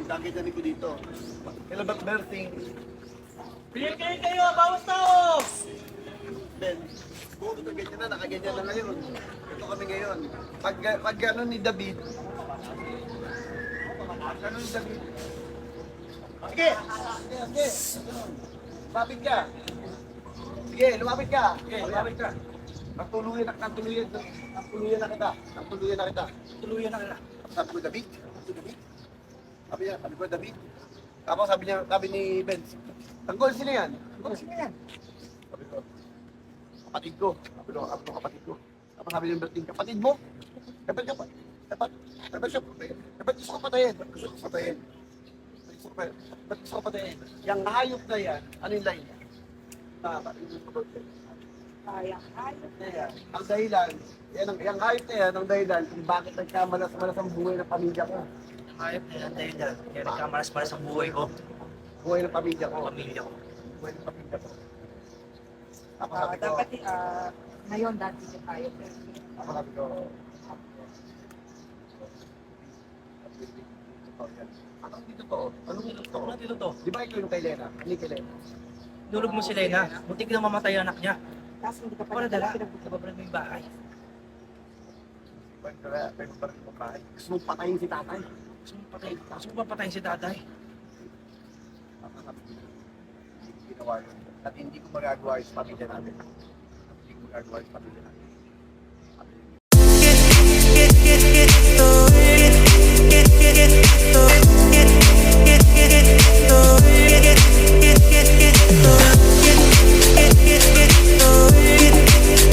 Kaganyanin ko dito. Kailan ba't birthing? Pinigay kayo, bawas tao! Then, buo na ganyan na, nakaganyan na ngayon. Ito kami ngayon. Pag gano'n ni David, gano'n ni David. Sige! Sige, sige. Lumapit ka. Sige, lumapit ka. Sige, lumapit ka. Nagtuluyan na kita. Nagtuluyan na kita. Tuluyan na kita. Sabi ko, David. Sabi ko, David. Tapos sabi ni Benz, tanggol sila yan. Sabi ko, kapatid ko. Sabi ko, kapatid ko. Tapos sabi ni Bertin, kapatid mo? Dapat gusto ko patayin. Ba't gusto ko patayin? Yung hayop na yan, ano yung line niya? Ang dahilan, yung hayop na yan, ang dahilan kung bakit nagkamalas-malas ang buhay ng pamilya ko. Hayop na yan dahil dyan. Kaya nagkamalas-malas ang buhay ko. Buhay ng pamilya ko. Pamilya ko. Buhay ng pamilya ko. Tapos sabi ko, Dapat ngayon dati siya tayo. ako sabi ko, anong hindi totoo? Anong hindi totoo? Ano dito to? Di ba ikaw yung kay Lena? Hindi kay Lena. Nulog mo si Lena. Muntik na mamatay ang anak niya. Tapos hindi ka pa Para dala. pinag-usapan. Nababrad mo yung bahay. Gusto mong patayin si tatay. Gusto mo papatayin si tatay? Ako sabi ko, hindi ko ginawa yun. At hindi ko magagawa yun sa pamilya natin. Hindi ko magagawa yun sa pamilya natin.